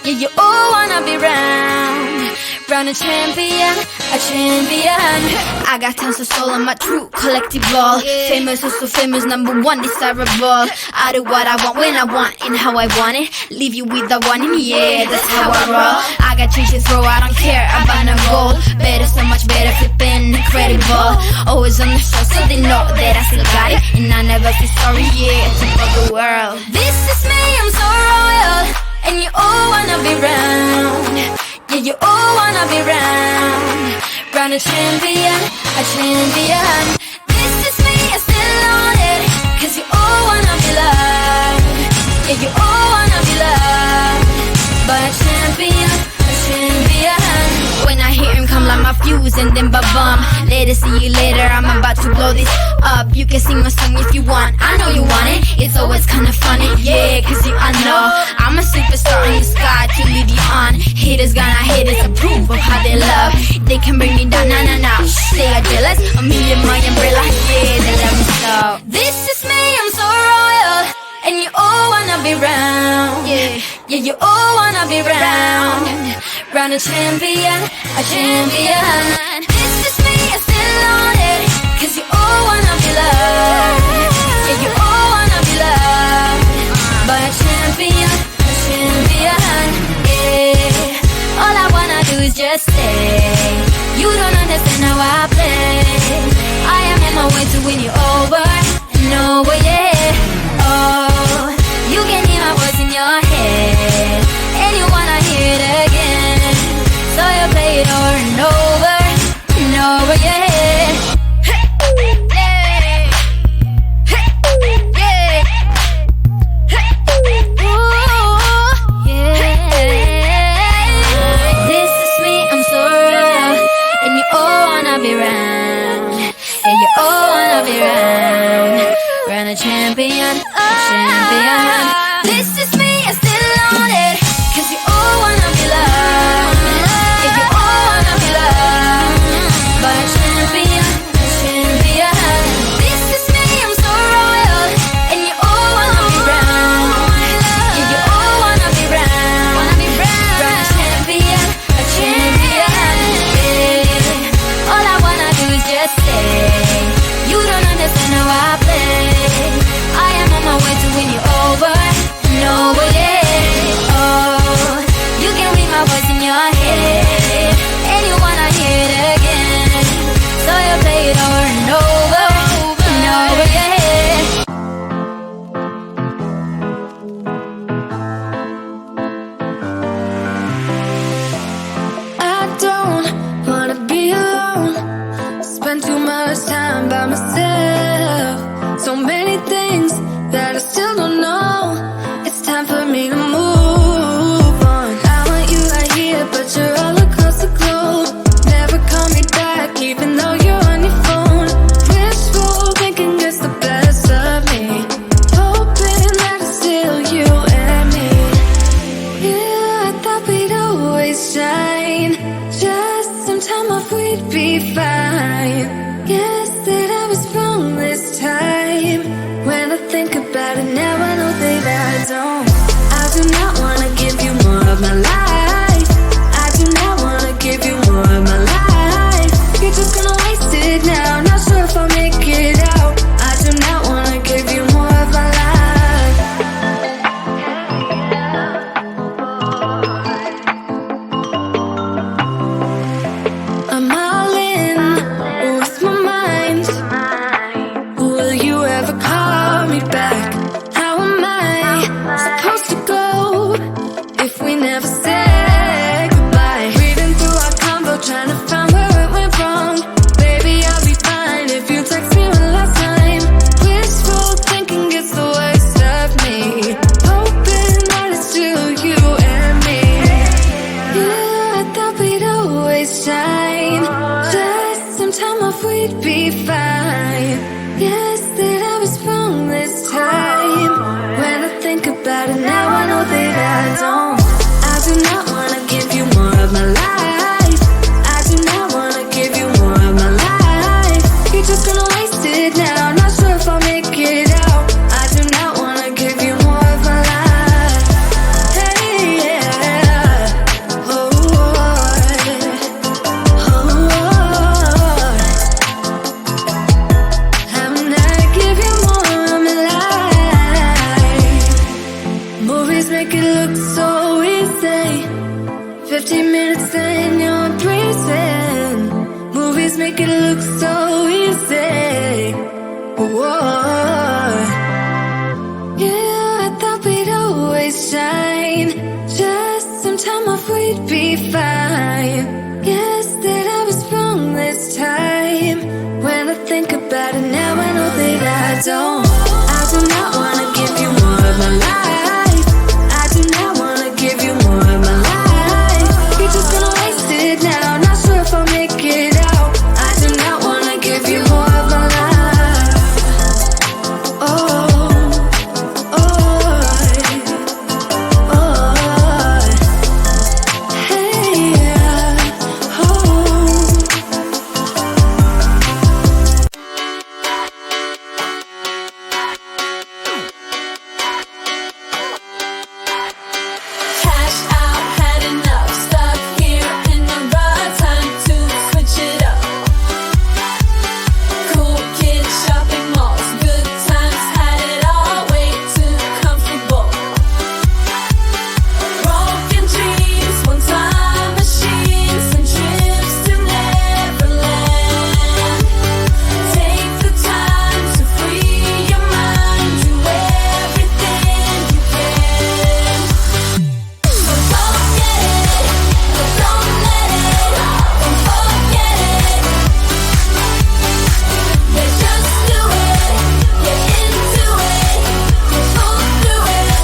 Yeah, you all wanna be round a champion, a champion. I got tons of soul on my true collectible. Famous, oh so famous, number one, desirable. I do what I want, when I want, and how I want it. Leave you with the one in, yeah, that's how I roll. I got changes, bro, I don't care about no gold. Better, so much better, flipping incredible. Always on the show, so they know that I still got it. And I never feel sorry, yeah, to all the world. This is me, I'm so royal. And you all wanna be round. Yeah, you all wanna be round a champion, a champion. This is me, I still on it, cause you all wanna be loved. Yeah, you all wanna be loved by a champion, a champion. When I hear him come like my fuse and then ba-bum. Later, see you later, I'm about to blow this up. You can sing my song if you want, I know you want it. It's always kinda funny, yeah, cause I know I'm a superstar in the sky to lead you on. Haters gonna hate us, approve of how they love. They can bring me down, nah, nah, nah. They are jealous of me and my umbrella, yeah, they love me so. This is me, I'm so royal. And you all wanna be round. Yeah, yeah, you all wanna be round a champion, a champion. This is me, I still on it, cause you all wanna be loved. Yeah, you all wanna be loved by a champion, a champion. Yeah, all I wanna do is just stay. You don't understand how I play. I am on my way to win you over and over, yeah. Oh, you can hear my voice in your head, and you wanna hear it again. So you play it over and over and over, yeah. A champion, a champion. This is me, I still on it, cause you all wanna be loved. If you all wanna be loved by a champion, a champion. This is me, I'm so royal. And you all wanna be round. Yeah, you all wanna be round a champion, a champion. Yeah, all I wanna do is just stay. You don't understand how I play. I am on my way to win you over and over, yeah. Oh, you can read my voice in your head, and you wanna hear it again. So you play it over and over and over, yeah. I don't wanna be alone. Spend too much time by myself. So many things that I still don't know. It's time for me to move on. I want you right here, but you're all across the globe. Never call me back, even though you're on your phone. Wishful thinking gets the best of me, hoping that it's still you and me. Yeah, I thought we'd always shine. Just some time off, we'd be fine. Guess that I was wrong this time. When I think about it now, I know that I don't. I do not wanna give you more of my life. I do not wanna give you more of my life. You're just gonna waste it now, not sure if I'll make it out. I do not wanna give you more of my life. I'm all in with my mind. Will you ever call me back? How am I supposed to go if we never said goodbye? Reading through our convo, trying to find where it went wrong. Baby, I'll be fine if you text me one last time. Wishful thinking gets the worst of me, hoping that it's still you and me. Yeah, I thought we'd always shine. Just some time off, we'd be fine. Guess that I was wrong this time. When I think about it now, I know that I don't. I do not wanna give you more of my life. I do not wanna give you more of my life. You're just gonna waste it now, not sure if I'll make it out. I do not wanna give you more of my life. Hey, yeah. looks so easy. Whoa. Yeah, I thought we'd always shine. Just some time off, we'd be fine. Guess that I was wrong this time. When I think about it now, I know that I do not wanna give you more of my life. I do not wanna give you more of my life. You're just gonna waste it now. Not sure if I'll make it out. I do not wanna give you more of my life. Oh, oh, oh, hey, yeah, oh. Cash out, had enough. Stuck here in the rut, time to switch it up. Cool kids, shopping malls, good times, had it all, way too comfortable. Broken dreams, one-time machines, and trips to Neverland. Take the time to free your mind, do everything you can. So don't get it, but don't let it, don't forget it. Yeah, just do it, get into it, you pull through it.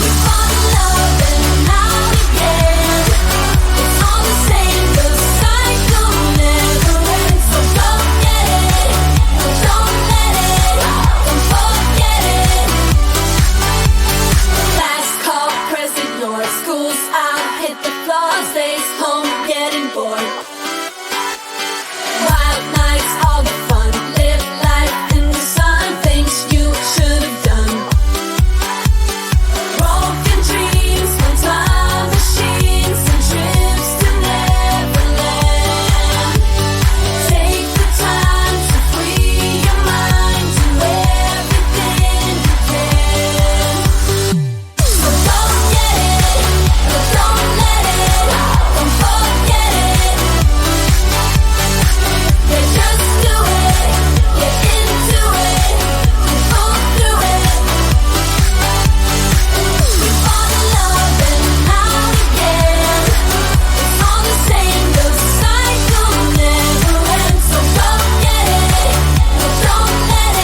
We fall in love and out again. It's all the same, the cycle never ends. So don't get it, but don't let it, don't forget it. Last call, present Lord. School's out, hit the floor, stays home, getting bored. Wild nights, all the fun. Live life in the sun, things you should have done. Broken dreams, one-time machines, and trips to Neverland. Take the time to free your mind, do everything you can. So don't get it, but don't let it, don't forget it. Yeah, just do it, get into it, you pull through it. We fall in love and out again. It's all the same, the cycle never ends. So don't get it, but don't let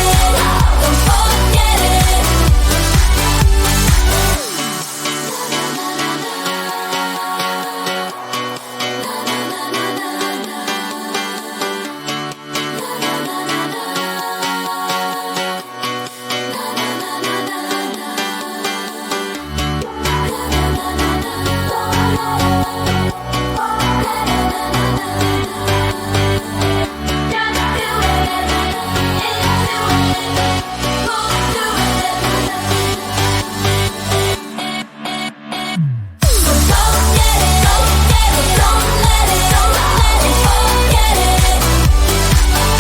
it, don't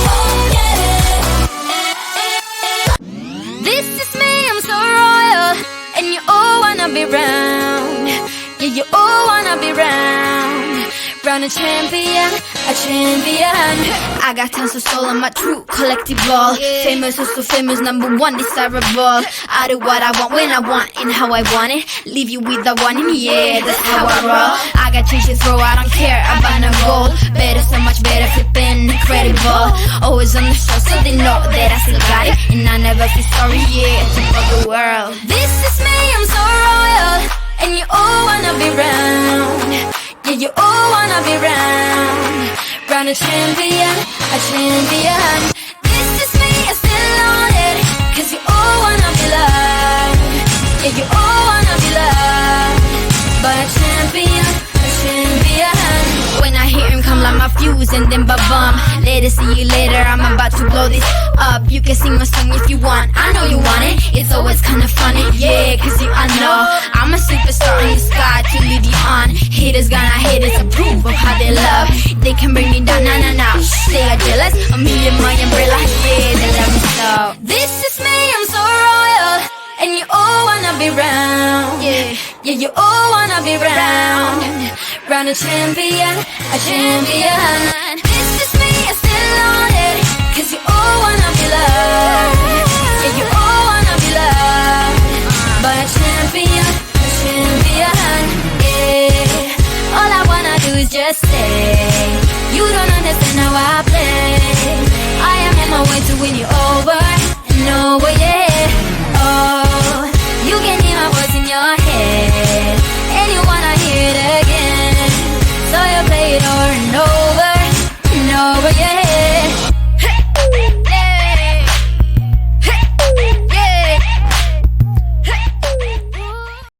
forget it. This is me, I'm so royal, and you all wanna be round. Yeah, you all wanna be round. Round a champion, a champion. I got tons of soul on my true collectible. Famous, also famous, number one, desirable. I do what I want, when I want, and how I want it. Leave you with the one in me, yeah, that's how I roll. I got change to throw, I don't care about no gold. Better, so much better, flipping incredible. Always on the show, so they know that I still got it. And I never feel sorry, yeah, to fuck the world. This is me, I'm so royal, and you all wanna be round. Yeah, you all wanna be round. Round a champion, a champion. This is me, I still on it, cause you all wanna be loved. Yeah, you all wanna be loved. But a champion, a champion. When I hear him come like my fuse, news and then ba-bum. Later, see you later, I'm about to blow this up. You can sing my song if you want, I know you want it. It's always kinda funny, yeah, cause you I know I'm a superstar in the sky to lead you on. Haters gonna hate us, approve of how they love. They can bring me down, nah. They are jealous of me and my umbrella, yeah, they love me so. This is me, I'm so royal, and you all wanna be round. Yeah, you all wanna be round. Round a champion, a champion. This is me, I'm still on it, cause you all wanna be loved. Yeah, you all wanna be loved by a champion, a champion. Yeah, all I wanna do is just stay. You don't understand how I play. I am on my way to win you over and over, yeah.